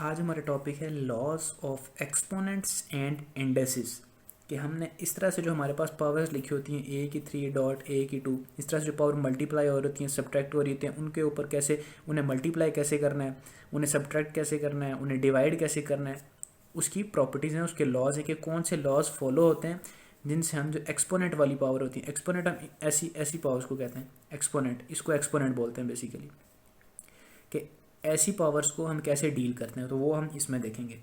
आज हमारा टॉपिक है लॉस ऑफ एक्सपोनेंट्स एंड इंडेसिस। कि हमने इस तरह से जो हमारे पास पावर्स लिखी होती हैं ए की 3 डॉट ए की 2, इस तरह से जो पावर मल्टीप्लाई हो रही हैं सब्ट्रैक्ट हो रही होती हैं, उनके ऊपर कैसे उन्हें मल्टीप्लाई कैसे करना है, उन्हें सब्ट्रैक्ट कैसे करना है, उन्हें डिवाइड कैसे करना है, उसकी प्रॉपर्टीज़ हैं, उसके लॉज हैं कि कौन से लॉज फॉलो होते हैं जिनसे हम जो एक्सपोनेंट वाली पावर होती है, एक्सपोनेंट हम ऐसी ऐसी पावर्स को कहते हैं एक्सपोनेंट, इसको एक्सपोनेंट बोलते हैं बेसिकली, कि ऐसी पावर्स को हम कैसे डील करते हैं, तो वो हम इसमें देखेंगे।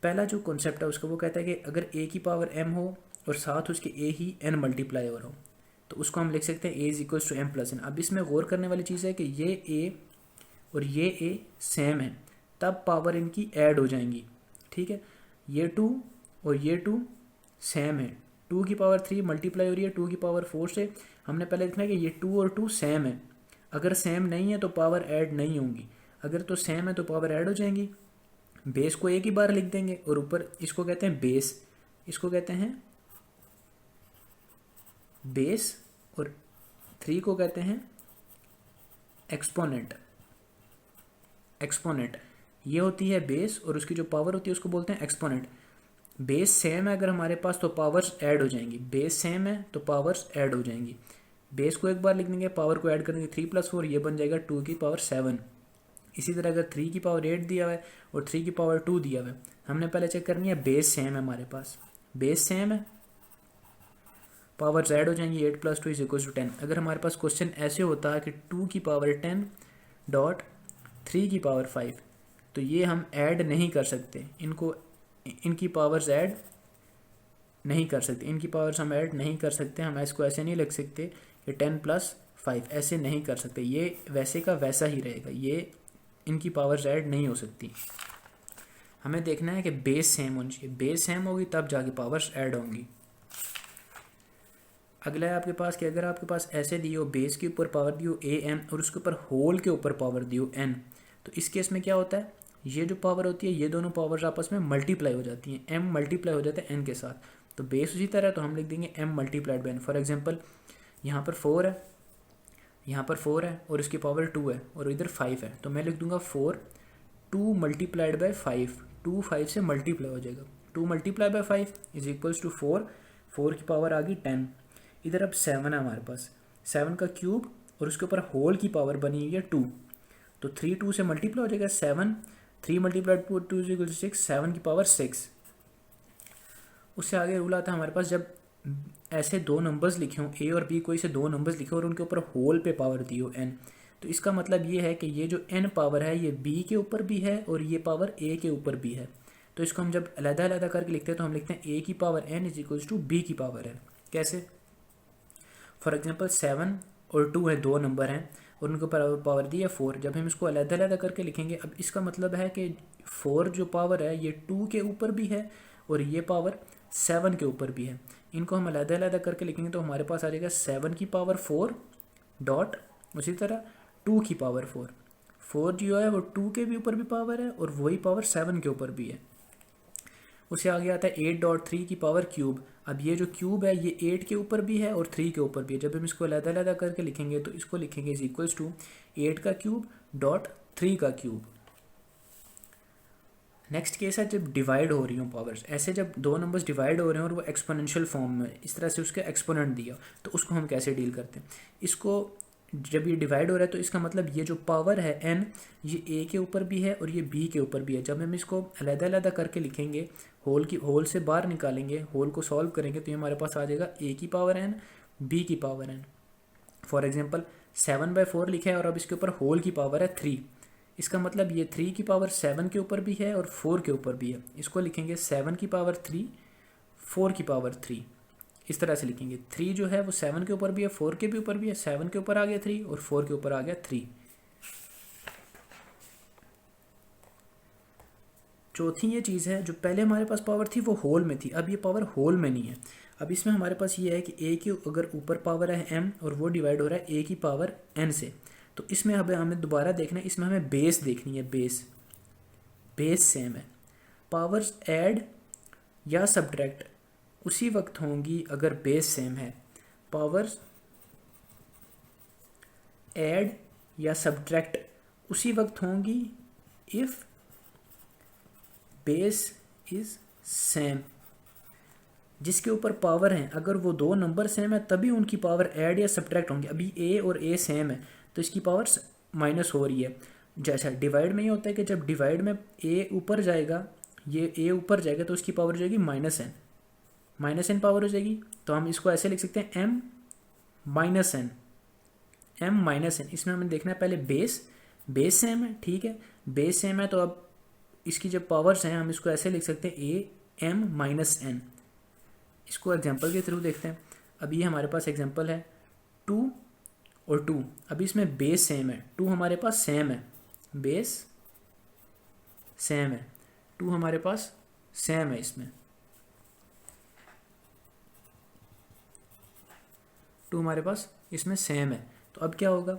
पहला जो कॉन्सेप्ट है उसका वो कहता है कि अगर ए की पावर m हो और साथ उसके a ही n मल्टीप्लाई हो रहा हो, तो उसको हम लिख सकते हैं a is equals to m plus n। अब इसमें गौर करने वाली चीज़ है कि ये a और ये a सेम है, तब पावर इनकी ऐड हो जाएंगी। ठीक है, ये 2 और ये 2 सेम है, 2 की पावर 3 मल्टीप्लाई हो रही है 2 की पावर 4 से। हमने पहले देखना है कि ये 2 और 2 सेम है, अगर सेम नहीं है तो पावर ऐड नहीं होंगी, अगर तो सेम है तो पावर ऐड हो जाएंगी। बेस को एक ही बार लिख देंगे और ऊपर इसको कहते हैं बेस, इसको कहते हैं बेस, और 3 को कहते हैं एक्सपोनेंट। एक्सपोनेंट ये होती है बेस और उसकी जो पावर होती है उसको बोलते हैं एक्सपोनेंट। बेस सेम है अगर हमारे पास तो पावर्स ऐड हो जाएंगी, बेस सेम है तो पावर्स ऐड हो जाएंगी। बेस को एक बार लिख देंगे, पावर को ऐड कर देंगे 3 + 4, ये बन जाएगा 2 की पावर 7। इसी तरह अगर 3 की पावर 8 दिया हुआ है और 3 की पावर 2 दिया हुआ है, हमने पहले चेक करनी है बेस सेम है, हमारे पास बेस सेम है, पावर ऐड हो जाएंगी 8 + 2 = 10। अगर हमारे पास क्वेश्चन ऐसे होता है कि 2 की पावर 10 डॉट 3 की पावर 5, तो ये हम ऐड नहीं कर सकते, इनको इनकी पावर्स ऐड नहीं कर सकते, इनकी पावर्स हम ऐड नहीं कर सकते। हम इसको ऐसे नहीं लिख सकते कि 10 + 5, ऐसे नहीं कर सकते, ये वैसे का वैसा ही रहेगा, ये इनकी पावर्स ऐड नहीं हो सकती। हमें देखना है कि बेस सेम होनी चाहिए, बेस सेम होगी तब जाके पावर्स ऐड होंगी। अगला है आपके पास कि अगर आपके पास ऐसे दियो बेस के ऊपर पावर दियो am और उसके ऊपर होल के ऊपर पावर दियो n, तो इस केस में क्या होता है, ये जो पावर होती है ये दोनों पावर्स आपस में मल्टीप्लाई हो जाती हैं, m मल्टीप्लाई हो जाता है n के साथ, तो बेस उसी तरह तो हम लिख देंगे m multiplied by n। For example यहाँ पर 4 है, यहाँ पर 4 है और इसकी पावर 2 है और इधर 5 है, तो मैं लिख दूंगा 4 2 मल्टीप्लाइड बाय 5, 2 5 से मल्टीप्लाई हो जाएगा, 2 multiply by 5 is equals to 4, 4 की पावर आ गई 10। इधर अब 7 है हमारे पास, 7 का क्यूब और उसके ऊपर होल की पावर बनी हुई है 2, तो 3 2 से मल्टीप्लाई हो जाएगा 7, 3 मल्टीप्लाइड 2 इज इक्वल टू 6, 7 की पावर 6। उससे आगे रूल आता है हमारे पास, जब ऐसे दो नंबर्स लिखे हों ए और बी, कोई से दो नंबर्स लिखे और उनके ऊपर होल पे पावर दी हो n, तो इसका मतलब ये है कि ये जो n पावर है ये b के ऊपर भी है और ये पावर a के ऊपर भी है। तो इसको हम जब अलग अलग करके लिखते हैं तो हम लिखते हैं a की power n is equals to b की पावर n। कैसे? फॉर एग्जाम्पल 7 और 2 है, दो नंबर हैं और उनके ऊपर पावर दी है 4। जब हम इसको अलग अलग करके लिखेंगे, अब इसका मतलब है कि 4 जो पावर है ये 2 के ऊपर भी है और ये पावर 7 के ऊपर भी है। इनको हम अलग अलग करके लिखेंगे तो हमारे पास आ जाएगा 7 की पावर 4 डॉट उसी तरह 2 की पावर 4। 4 जो है वो 2 के भी ऊपर भी पावर है और वही पावर 7 के ऊपर भी है। उससे आगे आता है 8 डॉट 3 की पावर क्यूब। अब ये जो क्यूब है ये 8 के ऊपर भी है और 3 के ऊपर भी है। जब हम इसको अलग अलग करके लिखेंगे तो इसको लिखेंगे इज इक्वल्स टू 8 का क्यूब डॉट 3 का क्यूब। नेक्स्ट केस है जब डिवाइड हो रही हो पावर्स, ऐसे जब दो नंबर्स डिवाइड हो रहे हैं और वो एक्सपोनेंशियल फॉर्म में, इस तरह से उसका एक्सपोनेंट दिया, तो उसको हम कैसे डील करते हैं। इसको जब ये डिवाइड हो रहा है तो इसका मतलब ये जो पावर है n, ये a के ऊपर भी है और ये b के ऊपर भी है। जब हम इसको अलग अलग करके लिखेंगे, होल से बाहर निकालेंगे, होल को सॉल्व करेंगे, तो ये हमारे पास आ जाएगा a की पावर n b की पावर n। फॉर एग्जाम्पल 7/4 लिखा है और अब इसके ऊपर होल की पावर है 3, इसका मतलब ये 3 की पावर 7 के ऊपर भी है और 4 के ऊपर भी है। इसको लिखेंगे 7 की पावर 3 4 की पावर 3, इस तरह से लिखेंगे। 3 जो है वो 7 के ऊपर भी है 4 के भी ऊपर भी है, 7 के ऊपर आ गया 3 और 4 के ऊपर आ गया 3। चौथी ये चीज़ है, जो पहले हमारे पास पावर थी वो होल में थी, अब ये पावर होल में नहीं है। अब इसमें हमारे पास ये है कि a की अगर ऊपर पावर है m और वो डिवाइड हो रहा है a की पावर n से, तो इसमें हमें दोबारा देखना है, इसमें हमें बेस देखनी है, बेस सेम है। पावर्स ऐड या सब्ट्रैक्ट उसी वक्त होंगी अगर बेस सेम है। पावर्स ऐड या सब्ट्रैक्ट उसी वक्त होंगी इफ़ बेस इज सेम, जिसके ऊपर पावर है, अगर वो दो नंबर सेम है तभी उनकी पावर ऐड या सब्ट्रैक्ट होंगे। अभी ए और ए सेम है तो इसकी पावर माइनस हो रही है। जैसा डिवाइड में ये होता है कि जब डिवाइड में ए ऊपर जाएगा, ये ए ऊपर जाएगा तो उसकी पावर हो जाएगी -n, -n पावर हो जाएगी। तो हम इसको ऐसे लिख सकते हैं m -n, m -n। इसमें हमें देखना है पहले बेस सेम है, ठीक है, बेस सेम है तो अब इसकी जो पावर्स हैं हम इसको ऐसे लिख सकते हैं a m -n। इसको एग्जांपल के थ्रू देखते हैं। अभी हमारे पास एग्जांपल है 2 और 2। अभी इसमें बेस सेम है, 2 हमारे पास सेम है, बेस सेम है, 2 हमारे पास सेम है, इसमें 2 हमारे पास इसमें सेम है। तो अब क्या होगा,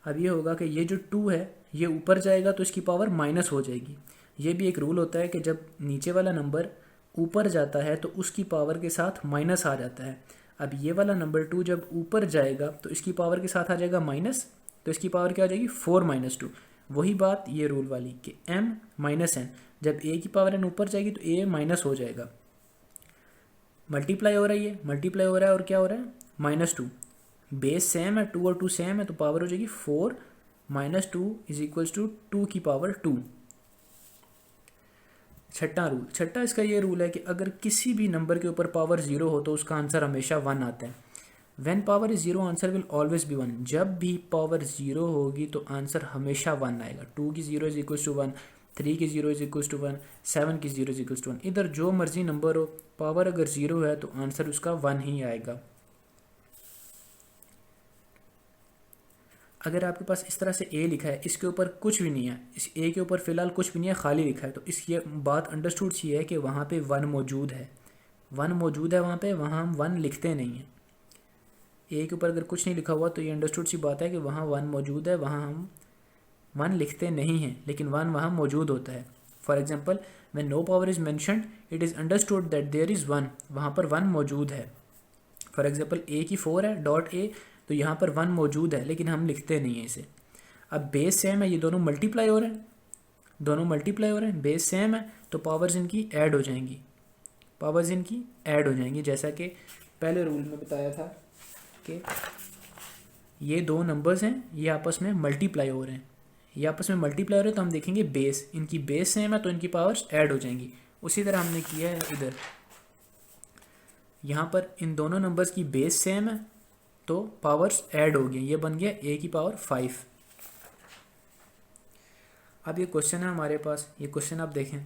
अब ये होगा कि ये जो 2 है ये ऊपर जाएगा तो इसकी पावर माइनस हो जाएगी। ये भी एक रूल होता है कि जब नीचे वाला नंबर ऊपर जाता है तो उसकी पावर के साथ माइनस आ जाता है। अब ये वाला नंबर 2 जब ऊपर जाएगा तो इसकी पावर के साथ आ जाएगा माइनस, तो इसकी पावर क्या हो जाएगी 4 - 2। वही बात ये रूल वाली कि m -n, जब a की पावर n ऊपर जाएगी तो a माइनस हो जाएगा। मल्टीप्लाई हो रहा है, ये मल्टीप्लाई हो रहा है और क्या हो रहा है -2। बेस सेम है, 2 और 2 सेम है तो पावर हो जाएगी 4 - 2 = 2 की पावर 2। छठा रूल, छठा इसका ये रूल है कि अगर किसी भी नंबर के ऊपर पावर 0 हो तो उसका आंसर हमेशा 1 आता है। When power is 0 answer will always be 1। जब भी पावर 0 होगी तो आंसर हमेशा 1 आएगा। 2 की 0 = 1, 3 की 0 = 1, 7 की 0 = 1। इधर जो मर्जी नंबर हो, पावर अगर 0 है तो आंसर उसका 1 ही आएगा। अगर आपके पास इस तरह से a लिखा है, इसके ऊपर कुछ भी नहीं है, इस a के ऊपर फिलहाल कुछ भी नहीं है, खाली लिखा है, तो इस ये बात अंडरस्टूड सी है कि वहाँ पे 1 मौजूद है, 1 मौजूद है वहाँ पे, वहाँ हम 1 लिखते नहीं हैं। a के ऊपर अगर कुछ नहीं लिखा हुआ तो ये अंडरस्टूड सी बात है कि वहाँ 1 मौजूद है, वहाँ हम 1 लिखते नहीं हैं, लेकिन 1 वहाँ मौजूद होता है। For example when no power is mentioned it is understood that there is 1, वहाँ पर 1 मौजूद है। फॉर एग्जाम्पल a की 4 है .a, तो यहाँ पर 1 मौजूद है लेकिन हम लिखते नहीं हैं इसे। अब बेस सेम है, ये दोनों मल्टीप्लाई हो रहे हैं, दोनों मल्टीप्लाई हो रहे हैं, बेस सेम है तो पावर्स इनकी ऐड हो जाएंगी, पावर्स इनकी ऐड हो जाएंगी। जैसा कि पहले रूल में बताया था कि ये दो नंबर्स हैं, ये आपस में मल्टीप्लाई हो रहे हैं, ये आपस में मल्टीप्लाई हो रहे हैं, तो हम देखेंगे बेस, इनकी बेस सेम है तो इनकी पावर्स ऐड हो जाएंगी। उसी तरह हमने किया है इधर, यहाँ पर इन दोनों नंबर्स की बेस सेम है तो पावर्स ऐड हो गई, ये बन गया a की पावर 5। अब ये क्वेश्चन है हमारे पास, ये क्वेश्चन आप देखें,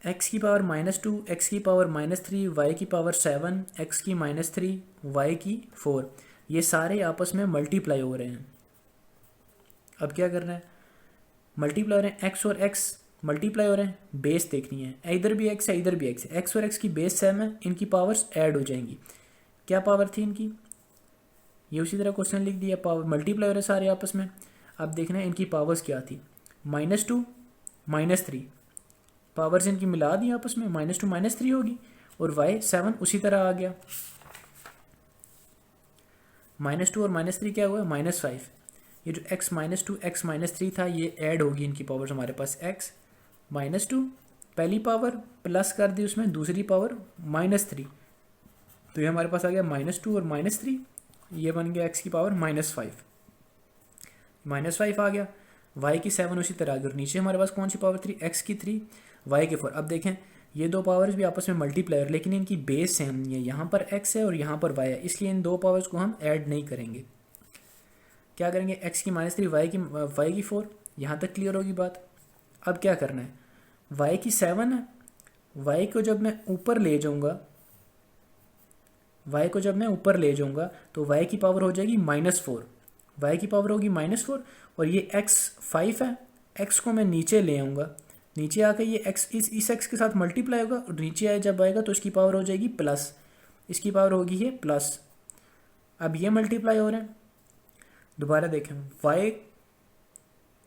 x की पावर -2, x की पावर -3, y की पावर 7, x की -3, y की 4, ये सारे आपस में मल्टीप्लाई हो रहे हैं। अब क्या करना है, मल्टीप्लाई हो रहे हैं, x और x मल्टीप्लाई हो रहे हैं, बेस देखनी है, इधर भी x है इधर भी x है, x और x की बेस सेम है, इनकी पावर्स ऐड हो जाएंगी। क्या पावर थी इनकी, ये उसी तरह क्वेश्चन लिख दिया, पावर मल्टीप्लाई हो रहे सारे आपस में। अब देखना है इनकी पावर्स क्या थी, -2 -3, पावर्स इनकी मिला दी आपस में, -2 -3 होगी, और y 7 उसी तरह आ गया, -2 और -3 क्या हुआ -5। ये जो x -2 x -3 था ये ऐड होगी इनकी पावर्स हमारे पास, x -2 पहली पावर प्लस कर दी उसमें दूसरी पावर -3, तो ये हमारे पास आ गया -2 और -3, ये बन गया x की पावर -5, -5 आ गया, y की 7 उसी तरह आ गई, और नीचे हमारे पास कौन सी पावर थी, x की 3 y की 4। अब देखें ये दो पावर्स भी आपस में मल्टीप्लाई, लेकिन इनकी बेस सेम नहीं है, यहाँ पर x है और यहाँ पर y है, इसलिए इन दो पावर्स को हम ऐड नहीं करेंगे। क्या करेंगे, x की -3 y की 4, यहाँ तक क्लियर होगी बात। अब क्या करना है, y की 7 है, y को जब मैं ऊपर ले जाऊँगा, y को जब मैं ऊपर ले जाऊँगा तो y की पावर हो जाएगी -4, y की पावर होगी -4, और ये x 5 है, x को मैं नीचे ले आऊँगा, नीचे आकर ये x इस x के साथ मल्टीप्लाई होगा, और नीचे आए जब आएगा तो इसकी पावर हो जाएगी प्लस, इसकी पावर होगी ये प्लस। अब ये मल्टीप्लाई हो रहे हैं, दोबारा देखें,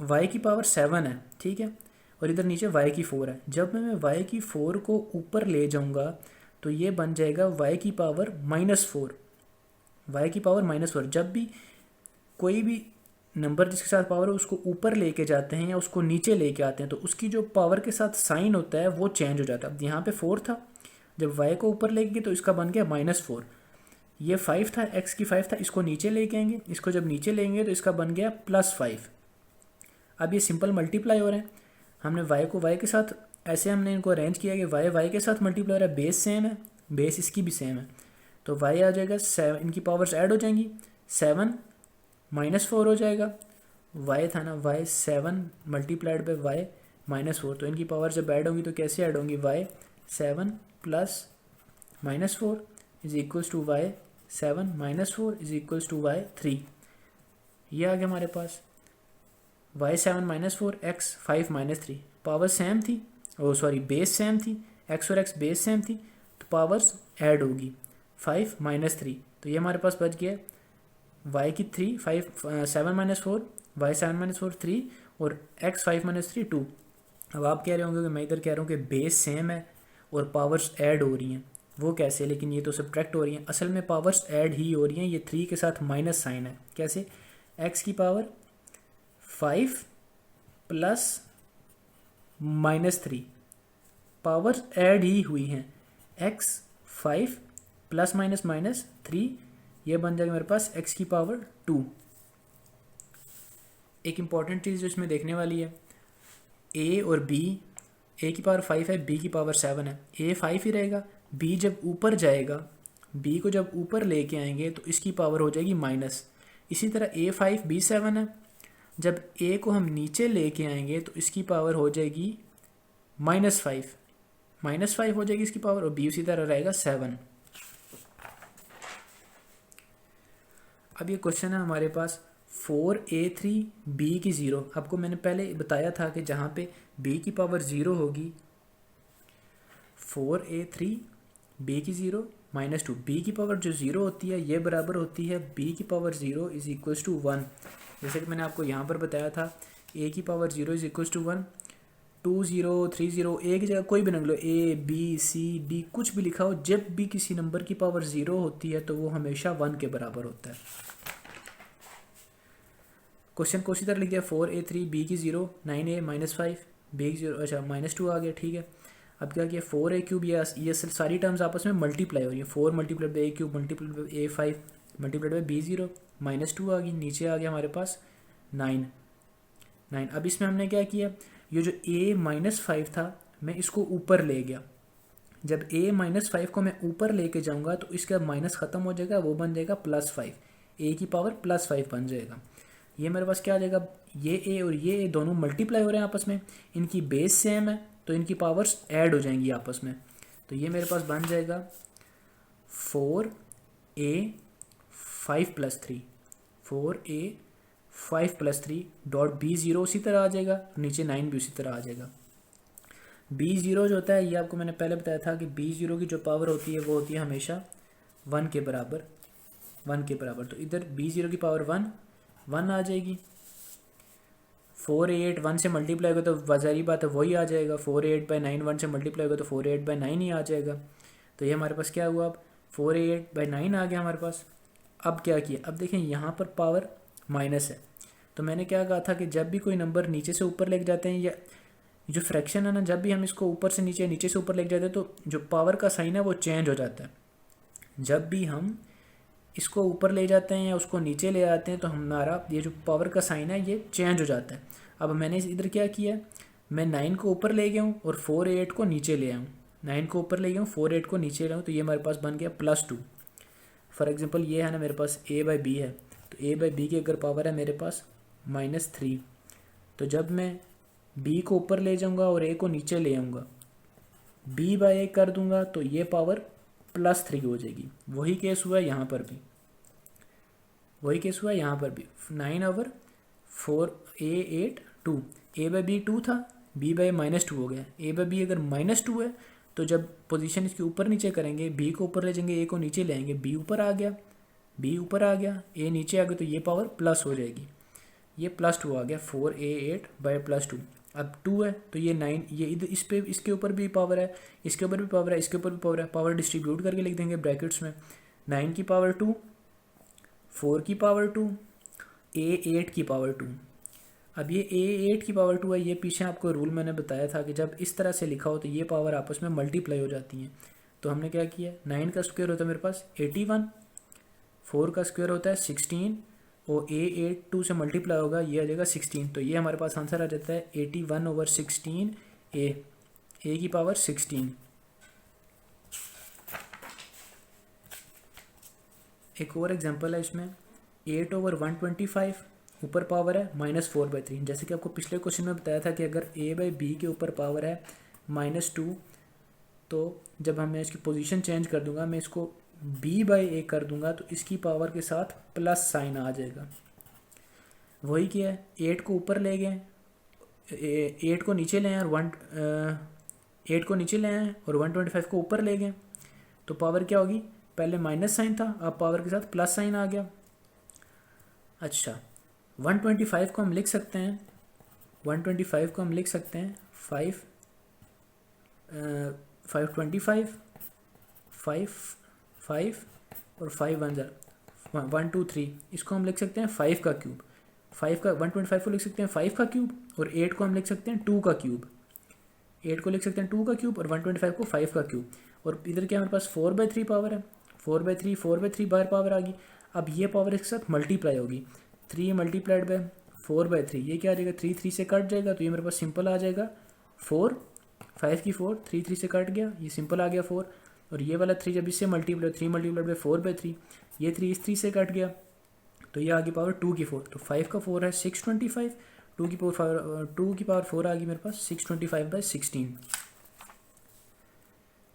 y की पावर 7 है, ठीक है, और इधर नीचे y की 4 है। जब मैं y की 4 को ऊपर ले जाऊँगा तो ये बन जाएगा y की पावर -4, y की पावर -4। जब भी कोई भी नंबर जिसके साथ पावर है उसको ऊपर लेके जाते हैं या उसको नीचे लेके आते हैं तो उसकी जो पावर के साथ साइन होता है वो चेंज हो जाता है। अब यहाँ पे 4 था, जब y को ऊपर लेके गए तो इसका बन गया -4। ये 5 था, x की 5 था, इसको नीचे लेके आएंगे, इसको जब नीचे लेंगे तो इसका बन गया +5। अब ये सिंपल मल्टीप्लाई हो रहे हैं, हमने y को y के साथ ऐसे हमने इनको अरेंज किया कि y के साथ मल्टीप्लाई हो रहा है, बेस सेम है, बेस इसकी भी सेम है, तो y आ जाएगा 7, इनकी पावर्स ऐड हो जाएंगी, 7 -4 हो जाएगा। y था ना, y 7 मल्टीप्लाइड बाय y -4, तो इनकी पावर जब ऐड होंगी तो कैसे ऐड होंगी, y 7 + -4 is equals to y 7 -4 is equals to y 3। ये आ गया हमारे पास y 7 -4 x 5 -3, पावर सेम थी, ओ सॉरी बेस सेम थी, x और x बेस सेम थी, तो पावर्स ऐड होगी 5 -3, तो ये हमारे पास बच गया y की 3 5 7 -4 y 7 -4 3 और x 5 -3 2। अब आप कह रहे होंगे कि मैं इधर कह रहा हूँ कि बेस सेम है और पावर्स ऐड हो रही हैं, वो कैसे, लेकिन ये तो सब्ट्रैक्ट हो रही हैं, असल में पावर्स ऐड ही हो रही हैं, ये 3 के साथ माइनस साइन है। कैसे, x की पावर 5 + -3 पावर्स ऐड ही हुई हैं, x 5 ± -3, ये बन जाएगा मेरे पास x की पावर 2। एक इम्पॉर्टेंट चीज़ जो इसमें देखने वाली है, a और b, a की पावर 5 है, b की पावर 7 है, a 5 ही रहेगा, b जब ऊपर जाएगा, b को जब ऊपर लेके आएंगे तो इसकी पावर हो जाएगी माइनस। इसी तरह a 5 b 7 है, जब a को हम नीचे लेके आएंगे तो इसकी पावर हो जाएगी -5, -5 हो जाएगी इसकी पावर, और b उसी तरह रहेगा 7। अब ये क्वेश्चन है हमारे पास 4a3 b की 0। आपको मैंने पहले बताया था कि जहाँ पे b की पावर 0 होगी, 4a3 b की 0 -2, b की पावर जो 0 होती है ये बराबर होती है b की पावर 0 इज इक्वल्स टू 1। जैसे कि मैंने आपको यहाँ पर बताया था a की power 0 is equals to 1, 2 0 3 0 a की जगह कोई भी number low, a b c d कुछ भी लिखा हो, जब भी किसी नंबर की पावर 0 होती है तो वो हमेशा 1 के बराबर होता है। क्वेश्चन को इसी तरह लिख दिया, 4a3 b की 0 9a -5 b की 0, अच्छा -2 आ गया, ठीक है। अब क्या किया, 4a3 ये सारी टर्म्स आपस में मल्टीप्लाई हो रही है, 4 multiplied by a3 multiplied by a5 multiplied by b0 -2 आ गई, नीचे आ गया हमारे पास 9। अब इसमें हमने क्या किया, ये जो a -5 था मैं इसको ऊपर ले गया, जब a -5 को मैं ऊपर लेके जाऊंगा तो इसका माइनस ख़त्म हो जाएगा, वो बन जाएगा +5, a की पावर +5 बन जाएगा। ये मेरे पास क्या आ जाएगा, ये a और ये a दोनों मल्टीप्लाई हो रहे हैं आपस में, इनकी बेस सेम है तो इनकी पावर्स ऐड हो जाएंगी आपस में, तो ये मेरे पास बन जाएगा 4a 5 + 3, 4a 5 + 3 डॉट b0 उसी तरह आ जाएगा, नीचे 9 भी उसी तरह आ जाएगा। b0 जो होता है ये आपको मैंने पहले बताया था कि b0 की जो पावर होती है वो होती है हमेशा 1 के बराबर, 1 के बराबर, तो इधर b0 की पावर 1 आ जाएगी। 4a 1 से मल्टीप्लाई होगा तो ज़ाहिर बात है वही आ जाएगा, 4a 9 1 से मल्टीप्लाई होगा तो 4a 9 ही आ जाएगा। तो ये हमारे पास क्या हुआ, अब 4a 9 आ गया हमारे पास। अब क्या किया, अब देखें यहाँ पर पावर माइनस है, तो मैंने क्या कहा था कि जब भी कोई नंबर नीचे से ऊपर लेके जाते हैं, या जो फ्रैक्शन है ना, जब भी हम इसको ऊपर से नीचे, नीचे से ऊपर लेके जाते हैं तो जो पावर का साइन है वो चेंज हो जाता है। जब भी हम इसको ऊपर ले जाते हैं या उसको नीचे ले आते हैं तो हमारा ये जो पावर का साइन है ये चेंज हो जाता है। अब मैंने इधर क्या किया, मैं 9 को ऊपर ले गया हूँ और 4a को नीचे ले आऊँ, 9 को ऊपर ले गया हूँ 4a को नीचे ले आऊँ, तो ये हमारे पास बन गया +2। फॉर एग्जांपल ये है ना मेरे पास a/b है, तो a/b की अगर पावर है मेरे पास -3, तो जब मैं b को ऊपर ले जाऊँगा और a को नीचे ले आऊँगा, b/a कर दूँगा तो ये पावर +3 हो जाएगी। वही केस हुआ है यहाँ पर भी, वही केस हुआ है यहाँ पर भी, 9/4a 8 2, a/b 2 था, b/a -2 हो गया। a/b अगर -2 है तो जब पोजीशन इसके ऊपर नीचे करेंगे, b को ऊपर ले जाएंगे, a को नीचे ले आएंगे, b ऊपर आ गया, a नीचे आ गया, तो ये पावर प्लस हो जाएगी, ये +2 आ गया, 4a 8 /+2। अब 2 है तो ये 9, ये इधर इस पे इसके ऊपर भी पावर है, इसके ऊपर भी पावर है, इसके ऊपर भी पावर है, पावर डिस्ट्रीब्यूट करके लिख देंगे ब्रैकेट्स में, 9 की पावर 2, 4 की पावर 2, A8 की पावर 2। अब ये A8 की पावर 2 है, ये पीछे आपको रूल मैंने बताया था कि जब इस तरह से लिखा हो तो ये पावर आपस में मल्टीप्लाई हो जाती हैं। तो हमने क्या किया, 9 का स्क्वायर होता है मेरे पास 81, 4 का स्क्वायर होता है 16, और A8 2 से मल्टीप्लाई होगा, ये आ जाएगा 16। तो ये हमारे पास आंसर आ जाता है 81/16 A की पावर 16। एक और एग्जांपल है इसमें, 8/125 ऊपर पावर है -4/3। जैसे कि आपको पिछले क्वेश्चन में बताया था कि अगर A/B के ऊपर पावर है -2, तो जब मैं इसकी पोजीशन चेंज कर दूंगा, मैं इसको B/A कर दूंगा, तो इसकी पावर के साथ प्लस साइन आ जाएगा। वही किया है, 8 को ऊपर ले गए, 8 को नीचे ले आए और 8 को नीचे ले आए और 125 को ऊपर ले गए, तो पावर क्या होगी, पहले माइनस साइन था, अब पावर के साथ प्लस साइन आ गया। अच्छा, 125 को हम लिख सकते हैं, 125 को हम लिख सकते हैं 525, 5 और 5 1 2 3, इसको हम लिख सकते हैं 5 का क्यूब। 5 का 125 को लिख सकते हैं 5 का क्यूब, और 8 को हम लिख सकते हैं 2 का क्यूब। 8 को लिख सकते हैं 2 का क्यूब और 125 को 5 का क्यूब। और इधर क्या हमारे पास 4/3 पावर है, 4/3 बाहर पावर आ गई। अब ये पावर इसके साथ मल्टीप्लाई होगी, 3 मल्टीप्लाइड बाय 4/3, ये क्या आ जाएगा, 3 3 से कट जाएगा, तो ये मेरे पास सिंपल आ जाएगा 4, 5 की 4, 3 3 से कट गया, ये सिंपल आ गया 4। और ये वाला 3 जब इससे मल्टीप्लाई, 3 मल्टीप्लाइड बाय 4/3, ये 3 इस 3 से कट गया, तो ये आ गई पावर 2 की 4। तो 5 का 4 है 625, 2 की पावर 4 आ गई मेरे पास 625/16।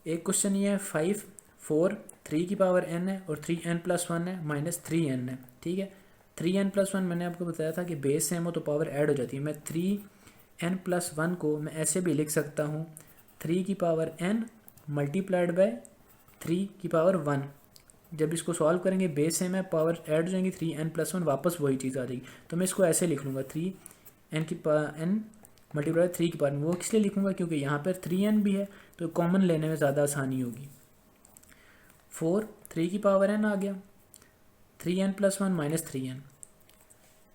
एक क्वेश्चन ये है 5 4 3 की पावर n है और 3n+1 है -3n है, ठीक है। 3n+1 मैंने आपको बताया था कि बेस सेम हो तो पावर ऐड हो जाती है। मैं 3n+1 को मैं ऐसे भी लिख सकता हूँ, 3 की पावर n मल्टीप्लाइड बाय 3 की पावर 1। जब इसको सॉल्व करेंगे बेस सेम है, पावर ऐड हो जाएंगी, 3n+1 वापस वही चीज़ आ जाएगी। तो मैं इसको ऐसे लिख लूँगा, 3n मल्टीप्लाई 3 की पावर। वो इसलिए लिखूँगा क्योंकि यहाँ पर 3n भी है, तो कॉमन लेने में ज़्यादा आसानी होगी। 4 3 की पावर n आ गया, 3n+1 -3n,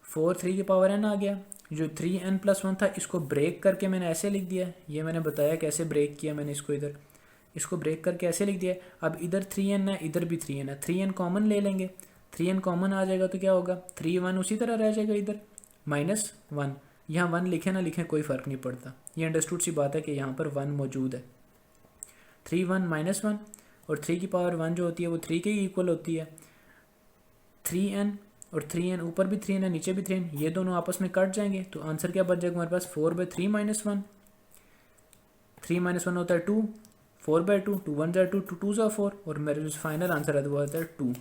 4 3 की पावर n आ गया। जो 3n+1 था इसको ब्रेक करके मैंने ऐसे लिख दिया, ये मैंने बताया कैसे ब्रेक किया मैंने इसको, इधर इसको ब्रेक करके ऐसे लिख दिया। अब इधर 3n है, इधर भी 3n है, 3n कॉमन ले लेंगे, 3n कॉमन आ जाएगा तो क्या होगा, 3 1 उसी तरह रह जाएगा, इधर -1, यहाँ 1 लिखे ना लिखें कोई फ़र्क नहीं पड़ता, ये अंडरस्टूड सी बात है कि यहाँ पर 1 मौजूद है। 3 1 -1 और 3 की पावर 1 जो होती है वो 3 के ही इक्वल होती है। 3n और 3n, ऊपर भी 3n है नीचे भी 3n, ये दोनों आपस में कट जाएंगे, तो आंसर क्या बच जाएगा हमारे पास 4/3 -1। 3 -1 होता है 2, 4/2, 2 1 2, 2 2 4, और मेरा जो फाइनल आंसर है वो आता है 2।